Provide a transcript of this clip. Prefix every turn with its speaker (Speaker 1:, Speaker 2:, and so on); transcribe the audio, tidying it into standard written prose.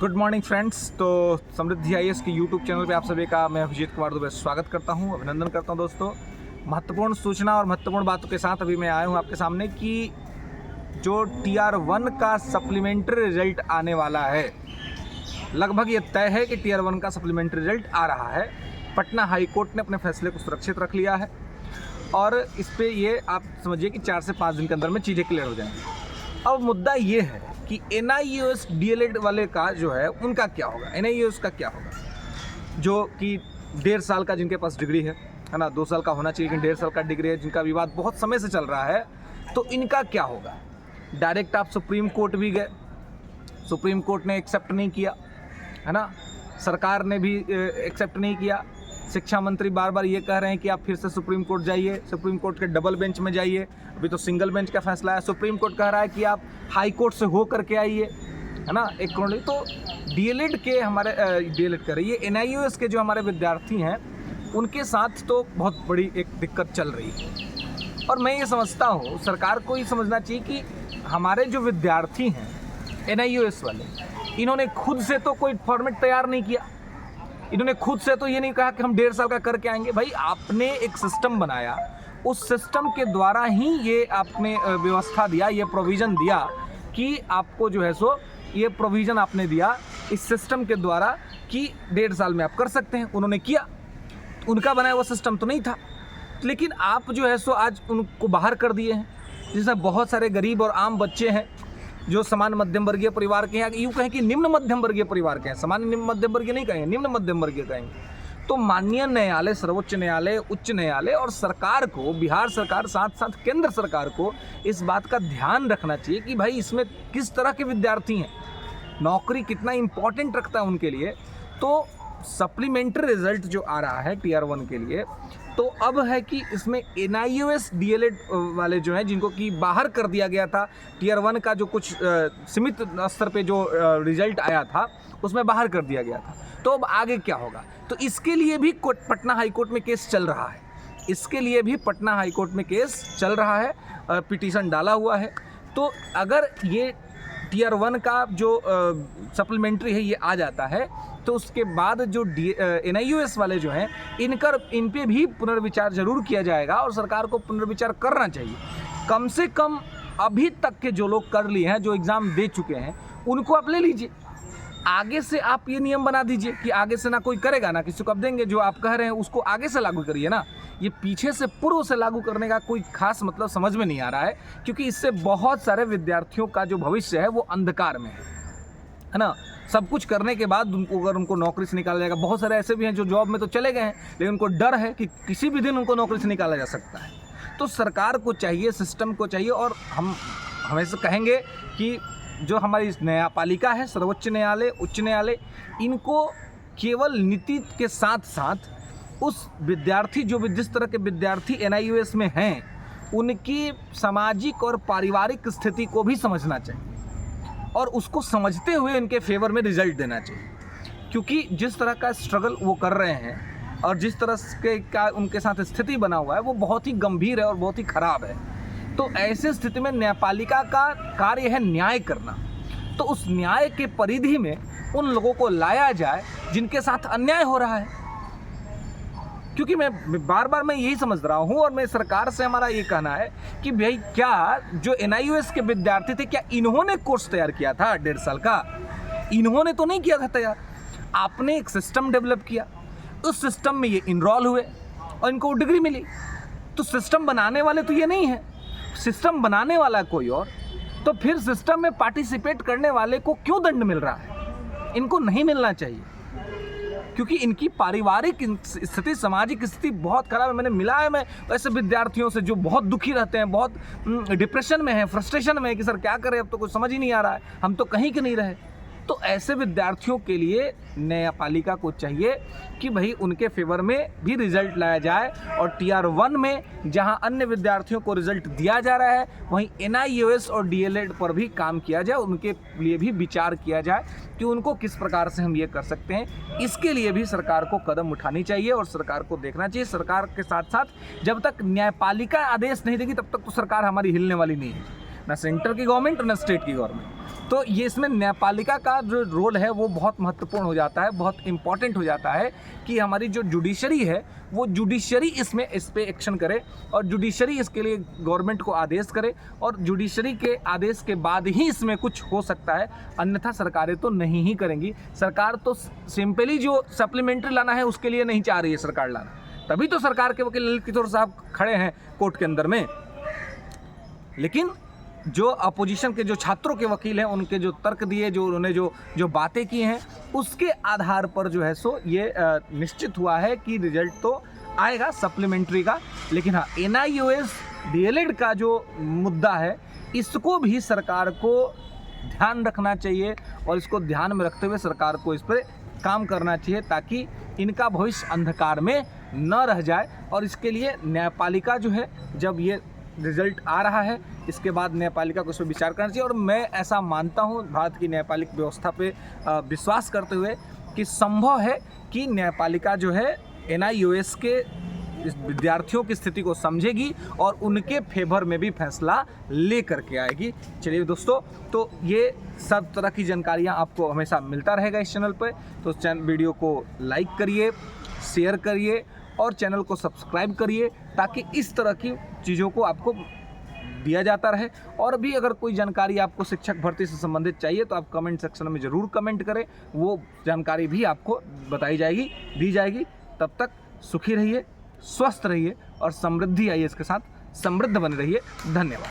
Speaker 1: Good morning friends. तो समृद्धि IAS के YouTube channel पे आप सभी का मैं अभिजीत कुमार दुबे स्वागत करता हूं, अभिनंदन करता हूं। दोस्तों, महत्वपूर्ण सूचना और महत्वपूर्ण बातों के साथ अभी मैं आया हूं आपके सामने कि जो TR1 का सप्लीमेंट्री रिजल्ट आने वाला है, लगभग ये तय है कि TR1 का सप्लीमेंट्री रिजल्ट आ रहा है। पटना हाई कोर्ट ने अपने फैसले को सुरक्षित रख लिया है और इस पर ये आप समझिए कि 4 से 5 दिन के अंदर में चीज़ें क्लियर हो जाएंगी। अब मुद्दा ये है कि NIOS DLED वाले का जो है उनका क्या होगा, NIOS का क्या होगा, जो कि 1.5 साल का जिनके पास डिग्री है ना, 2 साल का होना चाहिए लेकिन 1.5 साल का डिग्री है, जिनका विवाद बहुत समय से चल रहा है, तो इनका क्या होगा। डायरेक्ट आप सुप्रीम कोर्ट भी गए, सुप्रीम कोर्ट ने एक्सेप्ट नहीं किया, है ना, सरकार ने भी एक्सेप्ट नहीं किया। शिक्षा मंत्री बार बार ये कह रहे हैं कि आप फिर से सुप्रीम कोर्ट जाइए, सुप्रीम कोर्ट के डबल बेंच में जाइए। अभी तो सिंगल बेंच का फैसला है, सुप्रीम कोर्ट कह रहा है कि आप हाई कोर्ट से हो करके आइए, है ना, एक करोड़। तो DLED के हमारे DLED कर रही है, NIOS के जो हमारे विद्यार्थी हैं उनके साथ तो बहुत बड़ी एक दिक्कत चल रही है। और मैं ये समझता हूँ सरकार को ये समझना चाहिए कि हमारे जो विद्यार्थी हैं NIOS वाले, इन्होंने खुद से तो कोई फॉर्मेट तैयार नहीं किया, इन्होंने खुद से तो ये नहीं कहा कि हम 1.5 साल का करके आएंगे। भाई, आपने एक सिस्टम बनाया, उस सिस्टम के द्वारा ही ये आपने व्यवस्था दिया, ये प्रोविज़न दिया कि आपको जो है सो ये प्रोविज़न आपने दिया इस सिस्टम के द्वारा कि 1.5 साल में आप कर सकते हैं। उन्होंने किया, उनका बनाया हुआ सिस्टम तो नहीं था, लेकिन आप जो है सो आज उनको बाहर कर दिए हैं, जिसमें बहुत सारे गरीब और आम बच्चे हैं जो सामान्य मध्यम वर्गीय परिवार के हैं, यूँ कहें कि निम्न मध्यम वर्गीय परिवार के हैं, सामान्य निम्न मध्यम वर्गीय नहीं कहेंगे, निम्न मध्यम वर्गीय कहेंगे। तो माननीय न्यायालय, सर्वोच्च न्यायालय, उच्च न्यायालय और सरकार को, बिहार सरकार साथ साथ केंद्र सरकार को इस बात का ध्यान रखना चाहिए कि भाई इसमें किस तरह के विद्यार्थी हैं, नौकरी कितना इम्पोर्टेंट रखता है उनके लिए। तो सप्लीमेंट्री रिजल्ट जो आ रहा है TR1 के लिए, तो अब है कि इसमें NIOS DLED वाले जो हैं, जिनको कि बाहर कर दिया गया था, TR1 का जो कुछ सीमित स्तर पे जो रिजल्ट आया था उसमें बाहर कर दिया गया था। तो अब आगे क्या होगा, तो इसके लिए भी पटना हाई कोर्ट में केस चल रहा है, इसके लिए भी पटना हाई कोर्ट में केस चल रहा है, पिटीशन डाला हुआ है। तो अगर ये TR1 का जो सप्लीमेंट्री है ये आ जाता है, तो उसके बाद जो NIOS वाले जो हैं इन पे भी पुनर्विचार जरूर किया जाएगा और सरकार को पुनर्विचार करना चाहिए। कम से कम अभी तक के जो लोग कर लिए हैं, जो एग्ज़ाम दे चुके हैं, उनको आप ले लीजिए। आगे से आप ये नियम बना दीजिए कि आगे से ना कोई करेगा ना किसी को आप देंगे। जो आप कह रहे हैं उसको आगे से लागू करिए ना, ये पीछे से पूर्व से लागू करने का कोई खास मतलब समझ में नहीं आ रहा है, क्योंकि इससे बहुत सारे विद्यार्थियों का जो भविष्य है वो अंधकार में है ना। सब कुछ करने के बाद अगर उनको नौकरी से निकाला जाएगा, बहुत सारे ऐसे भी हैं जो जॉब में तो चले गए हैं लेकिन उनको डर है कि किसी भी दिन उनको नौकरी से निकाला जा सकता है। तो सरकार को चाहिए, सिस्टम को चाहिए, और हम हमेशा कहेंगे कि जो हमारी न्यायपालिका है, सर्वोच्च न्यायालय, उच्च न्यायालय, इनको केवल नीति के साथ साथ उस विद्यार्थी जो भी जिस तरह के विद्यार्थी NIOS में हैं उनकी सामाजिक और पारिवारिक स्थिति को भी समझना चाहिए और उसको समझते हुए इनके फेवर में रिजल्ट देना चाहिए। क्योंकि जिस तरह का स्ट्रगल वो कर रहे हैं और जिस तरह के का उनके साथ स्थिति बना हुआ है वो बहुत ही गंभीर है और बहुत ही ख़राब है। तो ऐसे स्थिति में न्यायपालिका का कार्य है न्याय करना, तो उस न्याय के परिधि में उन लोगों को लाया जाए जिनके साथ अन्याय हो रहा है। क्योंकि मैं बार बार मैं यही समझ रहा हूँ और मैं सरकार से हमारा ये कहना है कि भाई, क्या जो NIOS के विद्यार्थी थे, क्या इन्होंने कोर्स तैयार किया था 1.5 साल का? इन्होंने तो नहीं किया था तैयार। आपने एक सिस्टम डेवलप किया, उस सिस्टम में ये इनरोल हुए और इनको डिग्री मिली। तो सिस्टम बनाने वाले तो ये नहीं है, सिस्टम बनाने वाला कोई और। तो फिर सिस्टम में पार्टिसिपेट करने वाले को क्यों दंड मिल रहा है? इनको नहीं मिलना चाहिए, क्योंकि इनकी पारिवारिक स्थिति, सामाजिक स्थिति बहुत खराब है। मैंने मिला है मैं ऐसे विद्यार्थियों से जो बहुत दुखी रहते हैं, बहुत डिप्रेशन में हैं, फ्रस्ट्रेशन में है कि सर क्या करें, अब तो कुछ समझ ही नहीं आ रहा है, हम तो कहीं के नहीं रहे। तो ऐसे विद्यार्थियों के लिए न्यायपालिका को चाहिए कि भाई उनके फेवर में भी रिजल्ट लाया जाए और TR1 में जहां अन्य विद्यार्थियों को रिजल्ट दिया जा रहा है वहीं NIOS और DLED पर भी काम किया जाए, उनके लिए भी विचार किया जाए कि उनको किस प्रकार से हम ये कर सकते हैं। इसके लिए भी सरकार को कदम उठानी चाहिए और सरकार को देखना चाहिए। सरकार के साथ साथ जब तक न्यायपालिका आदेश नहीं देगी तब तक तो सरकार हमारी हिलने वाली नहीं है। ना सेंटर की गवर्नमेंट और ना स्टेट की गवर्नमेंट। तो ये इसमें न्यायपालिका का जो रोल है वो बहुत महत्वपूर्ण हो जाता है, बहुत इंपॉर्टेंट हो जाता है कि हमारी जो जुडिशरी है वो जुडिशरी इस पे एक्शन करे और जुडिशरी इसके लिए गवर्नमेंट को आदेश करे और जुडिशरी के आदेश के बाद ही इसमें कुछ हो सकता है, अन्यथा सरकारें तो नहीं ही करेंगी। सरकार तो सिंपली जो सप्लीमेंट्री लाना है उसके लिए नहीं चाह रही है सरकार लाना, तभी तो सरकार के वकील ललित किशोर साहब खड़े हैं कोर्ट के अंदर में। लेकिन जो अपोजिशन के जो छात्रों के वकील हैं उनके जो तर्क दिए, जो उन्होंने जो बातें की हैं, उसके आधार पर जो है सो ये निश्चित हुआ है कि रिजल्ट तो आएगा सप्लीमेंट्री का। लेकिन हाँ, NIOS DLED का जो मुद्दा है इसको भी सरकार को ध्यान रखना चाहिए और इसको ध्यान में रखते हुए सरकार को इस पर काम करना चाहिए ताकि इनका भविष्य अंधकार में न रह जाए। और इसके लिए न्यायपालिका जो है, जब ये रिजल्ट आ रहा है इसके बाद न्यायपालिका को इस पर विचार करना चाहिए। और मैं ऐसा मानता हूँ भारत की न्यायपालिक व्यवस्था पे विश्वास करते हुए कि संभव है कि न्यायपालिका जो है NIOS के इस विद्यार्थियों की स्थिति को समझेगी और उनके फेवर में भी फैसला ले करके आएगी। चलिए दोस्तों, तो ये सब तरह की जानकारियाँ आपको हमेशा मिलता रहेगा इस चैनल पर। तो वीडियो को लाइक करिए, शेयर करिए और चैनल को सब्सक्राइब करिए ताकि इस तरह की चीज़ों को आपको दिया जाता रहे। और भी अगर कोई जानकारी आपको शिक्षक भर्ती से संबंधित चाहिए तो आप कमेंट सेक्शन में ज़रूर कमेंट करें, वो जानकारी भी आपको बताई जाएगी, दी जाएगी। तब तक सुखी रहिए, स्वस्थ रहिए और समृद्धि IAS के साथ समृद्ध बने रहिए। धन्यवाद।